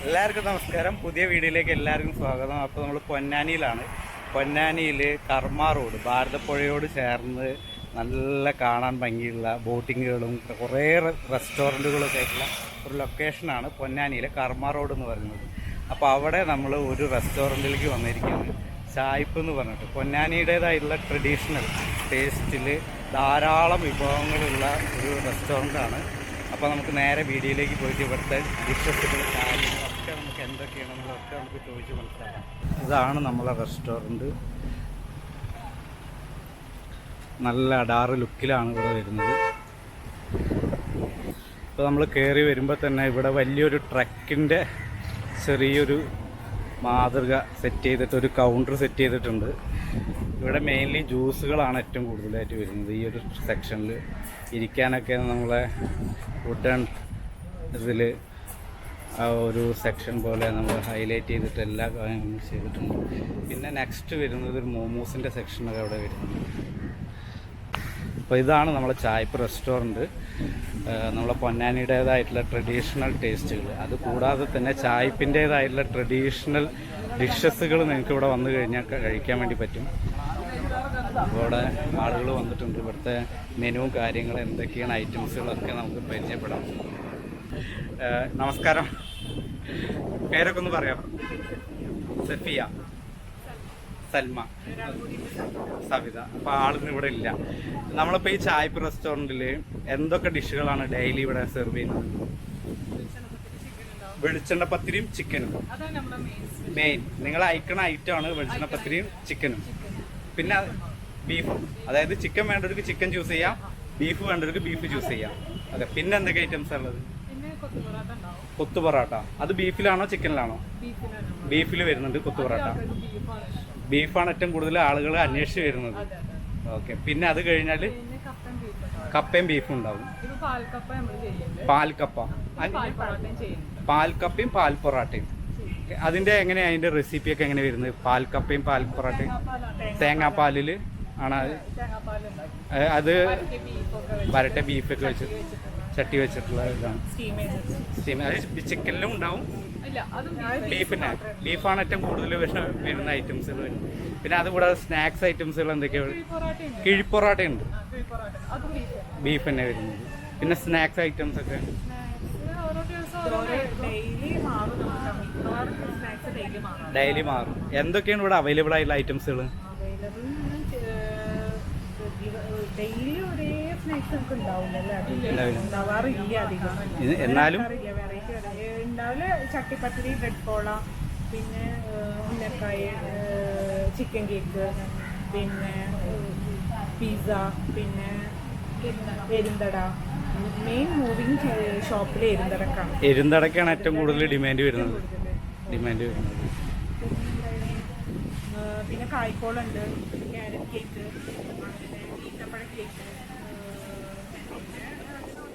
എല്ലാവർക്കും നമസ്കാരം. പുതിയ വീഡിയോയിലേക്ക് എല്ലാവർക്കും സ്വാഗതം. അപ്പോൾ നമ്മൾ പൊന്നാനിയിലാണ്. പൊന്നാനിയിൽ കർമ്മ റോഡ്, ഭാരതപ്പുഴയോട് ചേർന്ന് നല്ല കാണാൻ ഭംഗിയുള്ള ബോട്ടിങ്ങുകളും കുറേ റെസ്റ്റോറൻറ്റുകളൊക്കെ ആയിട്ടുള്ള ഒരു ലൊക്കേഷനാണ് പൊന്നാനിയിലെ കർമ്മ റോഡ് എന്ന് പറയുന്നത്. അപ്പോൾ അവിടെ നമ്മൾ ഒരു റെസ്റ്റോറൻറ്റിലേക്ക് വന്നിരിക്കുകയാണ്. ചായ്പ്പ് എന്ന് പറഞ്ഞിട്ട് പൊന്നാനിയുടേതായിട്ടുള്ള ട്രഡീഷണൽ ടേസ്റ്റിൽ ധാരാളം വിഭവങ്ങളുള്ള ഒരു റെസ്റ്റോറൻറ്റാണ്. അപ്പോൾ നമുക്ക് നേരെ വീഡിയോയിലേക്ക് പോയിട്ട് ഇവിടുത്തെ ഡിഷസുകൾ കാര്യങ്ങളൊക്കെ നമുക്ക് എന്തൊക്കെയാണെന്നുള്ളതൊക്കെ നമുക്ക് ചോദിച്ച് മനസ്സിലാക്കാം. ഇതാണ് നമ്മളെ റെസ്റ്റോറൻറ്റ്. നല്ല അടാറ് ലുക്കിലാണ് ഇവിടെ വരുന്നത്. ഇപ്പോൾ നമ്മൾ കയറി വരുമ്പോൾ തന്നെ ഇവിടെ വലിയൊരു ട്രക്കിൻ്റെ ചെറിയൊരു മാതൃക സെറ്റ് ചെയ്തിട്ട് ഒരു കൗണ്ടർ സെറ്റ് ചെയ്തിട്ടുണ്ട്. ഇവിടെ മെയിൻലി ജ്യൂസുകളാണ് ഏറ്റവും കൂടുതലായിട്ട് വരുന്നത്. ഈ ഒരു സെക്ഷനിൽ ഇരിക്കാനൊക്കെ നമ്മളെ വുഡൻ ഇതിൽ ആ ഒരു സെക്ഷൻ പോലെ നമ്മൾ ഹൈലൈറ്റ് ചെയ്തിട്ട് എല്ലാ കാര്യങ്ങളും ചെയ്തിട്ടുണ്ട്. പിന്നെ നെക്സ്റ്റ് വരുന്നത് ഒരു മോമോസിൻ്റെ സെക്ഷനൊക്കെ അവിടെ വരുന്നുണ്ട്. അപ്പോൾ ഇതാണ് നമ്മളെ ചായ്പ്പ് റെസ്റ്റോറൻറ്റ്. നമ്മളെ പൊന്നാനിയുടേതായിട്ടുള്ള ട്രഡീഷണൽ ടേസ്റ്റുകൾ, അത് കൂടാതെ തന്നെ ചായ്പ്പിൻ്റേതായിട്ടുള്ള ട്രഡീഷണൽ ഡിഷസുകൾ നിങ്ങൾക്ക് ഇവിടെ വന്നു കഴിഞ്ഞാൽ കഴിക്കാൻ വേണ്ടി പറ്റും. അപ്പോൾ ഇവിടെ ആളുകൾ വന്നിട്ടുണ്ട്. ഇവിടുത്തെ മെനുവും കാര്യങ്ങളും എന്തൊക്കെയാണ് ഐറ്റംസുകളൊക്കെ നമുക്ക് പരിചയപ്പെടാം. നമസ്കാരം, പേരൊക്കെ ഒന്ന് പറയാം. സഫിയ, സൽമ, സവിത. അപ്പോൾ ആളൊന്നും ഇവിടെ ഇല്ല. നമ്മളിപ്പോൾ ഈ ചായ്പ്പ് റെസ്റ്റോറൻറ്റിൽ എന്തൊക്കെ ഡിഷുകളാണ് ഡെയിലി ഇവിടെ സെർവ് ചെയ്യുന്നത്? വെളിച്ചെണ്ണ പത്തിരിയും ചിക്കനും മെയിൻ. നിങ്ങൾ അയക്കണ ഐറ്റമാണ് വെളിച്ചെണ്ണ പത്തിരിയും ചിക്കനും. പിന്നെ ബീഫും, അതായത് ചിക്കൻ വേണ്ടവർക്ക് ചിക്കൻ ചൂസ് ചെയ്യാം, ബീഫ് വേണ്ടവർക്ക് ബീഫ് ചൂസ് ചെയ്യാം. അതെ. പിന്നെ എന്തൊക്കെ ഐറ്റംസ് ഉള്ളത്? കൊത്തു പൊറാട്ട. അത് ബീഫിലാണോ ചിക്കനിലാണോ? ബീഫിൽ വരുന്നുണ്ട് കൊത്തു പൊറാട്ട. ബീഫാണ് ഏറ്റവും കൂടുതൽ ആളുകൾ അന്വേഷിച്ച് വരുന്നത്. ഓക്കെ. പിന്നെ അത് കഴിഞ്ഞാൽ കപ്പയും ബീഫും ഉണ്ടാവും. പാൽക്കപ്പ, പാൽക്കപ്പയും പാൽ പൊറാട്ടയും. അതിൻ്റെ എങ്ങനെയാണ് അതിൻ്റെ റെസിപ്പിയൊക്കെ എങ്ങനെ വരുന്നത്? പാൽക്കപ്പയും പാൽ പൊറാട്ടയും തേങ്ങാപ്പാലിൽ ആണ്. അത് വരട്ടെ ബീഫൊക്കെ വെച്ച് ചട്ടി വെച്ചിട്ടുള്ള ഇതാണ്. സ്റ്റീം. അത് ചിക്കനിലും ഉണ്ടാവും, ബീഫാണ് ഏറ്റവും കൂടുതൽ വരുന്ന ഐറ്റംസുകൾ. പിന്നെ അതുകൂടാതെ സ്നാക്സ് ഐറ്റംസുകൾ എന്തൊക്കെയാണ്? കിഴിപ്പൊറാട്ട ഉണ്ട്, ബീഫ് തന്നെ വരുന്നത്. പിന്നെ സ്നാക്സ് ഐറ്റംസ് ഒക്കെ ഡെയിലി മാറും. എന്തൊക്കെയാണ് ഇവിടെ അവൈലബിൾ ആയിട്ടുള്ള ഐറ്റംസുകൾ? എന്നാലും ചട്ടിപ്പത്തിരി, ബ്രെഡ് കോള, പിന്നെ ഉന്നക്കായ, ചിക്കൻ കേക്ക്, പിന്നെ പിസ്സ, പിന്നെ എരുന്തട. മെയിൻ മൂവിങ് ഷോപ്പിൽ എരുന്തടക്കാണ് ഏറ്റവും കൂടുതൽ ഡിമാൻഡ് വരുന്നത്. പിന്നെ കായ്പോളുണ്ട്, ക്യാരറ്റ് കേക്ക്, ഈത്തപ്പഴ കേക്ക്,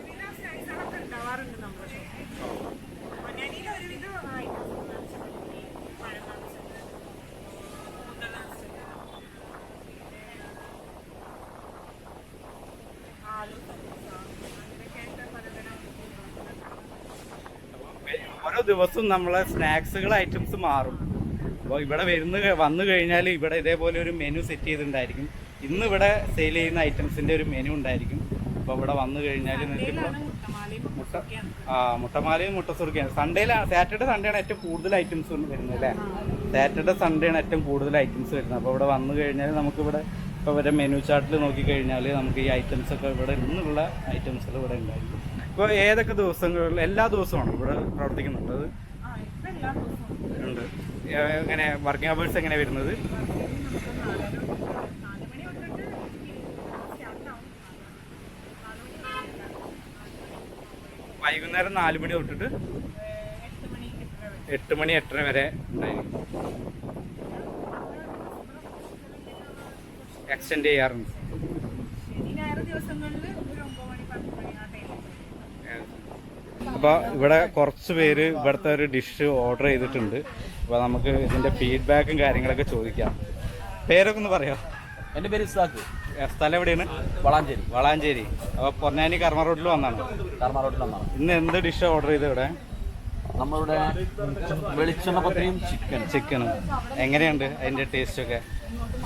പിന്നെ സ്നാക്സുകളൊക്കെ ഉണ്ടാവാറുണ്ട് നമ്മുടെ ഷോപ്പിൽ. പൊന്നാനിയിൽ ഒരുവിധം ഓരോ ദിവസവും നമ്മളെ സ്നാക്സുകൾ ഐറ്റംസ് മാറും. അപ്പോൾ ഇവിടെ വന്നു കഴിഞ്ഞാൽ ഇവിടെ ഇതേപോലെ ഒരു മെനു സെറ്റ് ചെയ്തിട്ടുണ്ടായിരിക്കും. ഇന്ന് ഇവിടെ സെയിൽ ചെയ്യുന്ന ഐറ്റംസിൻ്റെ ഒരു മെനു ഉണ്ടായിരിക്കും. അപ്പോൾ ഇവിടെ വന്നു കഴിഞ്ഞാൽ നിങ്ങൾക്ക് മുട്ടമാലയും മുട്ടസുറുക്കയാണ്. സാറ്റർഡേ സൺഡേ ആണ് ഏറ്റവും കൂടുതൽ ഐറ്റംസ് വരുന്നത് അല്ലേ? സാറ്റർഡേ സൺഡേ ആണ് ഏറ്റവും കൂടുതൽ ഐറ്റംസ് വരുന്നത്. അപ്പോൾ ഇവിടെ വന്നു കഴിഞ്ഞാൽ നമുക്കിവിടെ ഇപ്പോൾ ഇവരുടെ മെനു ചാർട്ടിൽ നോക്കിക്കഴിഞ്ഞാൽ നമുക്ക് ഈ ഐറ്റംസൊക്കെ ഇവിടെ ഇന്നുള്ള ഐറ്റംസുകൾ ഇവിടെ ഉണ്ടായിരിക്കും. ഇപ്പോൾ ഏതൊക്കെ ദിവസങ്ങളിൽ? എല്ലാ ദിവസമാണ് ഇവിടെ പ്രവർത്തിക്കുന്നുള്ളത്? ഉണ്ട്. എങ്ങനെ വർക്കിംഗ് അവേഴ്സ് എങ്ങനെ വരുന്നത്? വൈകുന്നേരം 4 മണി തൊട്ടിട്ട് 8 മണി 8:30 വരെ ഉണ്ടായിരിക്കും. എക്സ്റ്റെൻഡ് ചെയ്യാറുണ്ട്. അപ്പോൾ ഇവിടെ കുറച്ച് പേര് ഇവിടുത്തെ ഒരു ഡിഷ് ഓർഡർ ചെയ്തിട്ടുണ്ട്. അപ്പോൾ നമുക്ക് ഇതിൻ്റെ ഫീഡ്ബാക്കും കാര്യങ്ങളൊക്കെ ചോദിക്കാം. പേരൊക്കെ ഒന്ന് പറയാം. എൻ്റെ പേര് ഇസാഖ്. സ്ഥലം എവിടെയാണ്? വളാഞ്ചേരി. അപ്പോൾ പൊന്നാനി കർമ്മ റോഡിൽ വന്നാണ്. കർമ്മ റോഡിൽ വന്നാണ്. ഇന്ന് എന്ത് ഡിഷ് ഓർഡർ ചെയ്ത് ഇവിടെ? നമ്മളുടെ വെളിച്ചെണ്ണ പത്തിരിയും ചിക്കനും എങ്ങനെയുണ്ട് അതിൻ്റെ ടേസ്റ്റൊക്കെ?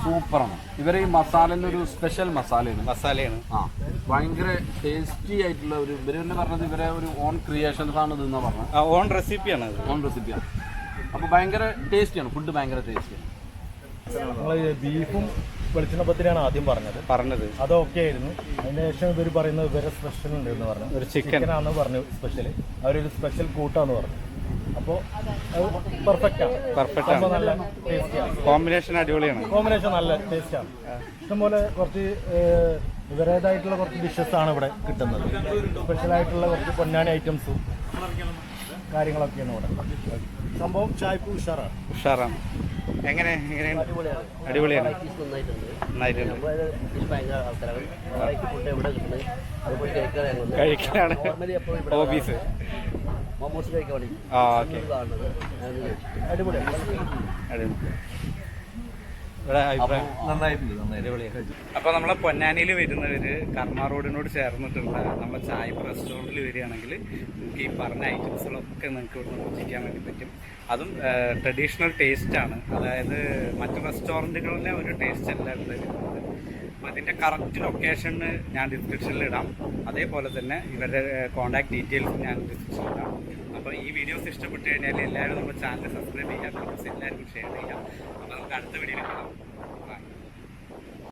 സൂപ്പറാണ്. ഇവരെ ഈ മസാലൻ്റെ ഒരു സ്പെഷ്യൽ മസാലയാണ്. ആ, ഭയങ്കര ടേസ്റ്റി ആയിട്ടുള്ള ഒരു ഇവർ തന്നെ പറഞ്ഞത് ഇവരെ ഒരു ഓൺ ക്രിയേഷൻസ് ആണ് ഇതെന്നാ പറഞ്ഞത്. ഓൺ റെസിപ്പിയാണ്. അപ്പോൾ ഭയങ്കര ടേസ്റ്റിയാണ്, ഫുഡ് ഭയങ്കര ടേസ്റ്റിയാണ്. നമ്മൾ ബീഫും വെളിച്ചെണ്ണ പത്തിരിയാണ് ആദ്യം പറഞ്ഞത്. അത് ഓക്കെ ആയിരുന്നു. അതിന് ശേഷം ഇവർ പറയുന്നത് ഇവരെ സ്പെഷ്യൽ ഉണ്ട് എന്ന് പറഞ്ഞു. ഒരു ചിക്കനാണെന്ന് പറഞ്ഞു സ്പെഷ്യൽ. അവരൊരു സ്പെഷ്യൽ കൂട്ടാന്ന് പറഞ്ഞു. അപ്പോൾ അത് പെർഫെക്റ്റ് ആണ്. നല്ല ടേസ്റ്റിയാണ്. കോമ്പിനേഷൻ അടിപൊളിയാണ്. കോമ്പിനേഷൻ നല്ല ടേസ്റ്റാണ്. ഇഷ്ടംപോലെ കുറച്ച് ഇവരേതായിട്ടുള്ള കുറച്ച് ഡിഷസ് ആണ് ഇവിടെ കിട്ടുന്നത്. സ്പെഷ്യലായിട്ടുള്ള കുറച്ച് പൊന്നാനി ഐറ്റംസും കാര്യങ്ങളൊക്കെയാണ് ഇവിടെ. സംഭവം ചായ്പ് ഉഷാറാണ്. എങ്ങനെയാണ്? അടിപൊളിയാണ്. നന്നായിട്ടുണ്ട്. കഴിക്കാനാണ് ഹോബീസ്. ആ, ഓക്കെ. ഇവിടെ അഭിപ്രായം അപ്പോൾ നമ്മളെ പൊന്നാനിയിൽ വരുന്നവര് കർമ്മ റോഡിനോട് ചേർന്നിട്ടുള്ള നമ്മുടെ ചായ്പ് റെസ്റ്റോറൻറ്റിൽ വരികയാണെങ്കിൽ നിങ്ങൾക്ക് ഈ പറഞ്ഞ ഐറ്റംസുകളൊക്കെ നിങ്ങൾക്ക് ഇവിടെ ഭക്ഷിക്കാൻ വേണ്ടി പറ്റും. അതും ട്രഡീഷണൽ ടേസ്റ്റാണ്. അതായത് മറ്റു റെസ്റ്റോറൻറ്റുകളിലെ ഒരു ടേസ്റ്റ് അല്ല ഇവിടെ വരുന്നത്. അപ്പോൾ അതിൻ്റെ കറക്റ്റ് ലൊക്കേഷന് ഞാൻ ഡിസ്ക്രിപ്ഷനിൽ ഇടാം. അതേപോലെ തന്നെ ഇവരുടെ കോൺടാക്ട് ഡീറ്റെയിൽസ് ഞാൻ ഡിസ്ക്രിപ്ഷനിൽ ഇടാം. അപ്പോൾ ഈ വീഡിയോസ് ഇഷ്ടപ്പെട്ട് കഴിഞ്ഞാൽ എല്ലാവരും നമ്മുടെ ചാനൽ സബ്സ്ക്രൈബ് ചെയ്യാം, എല്ലാവർക്കും ഷെയർ ചെയ്യാം. അപ്പോൾ നമുക്ക് അടുത്ത വീഡിയോയിൽ കാണാം.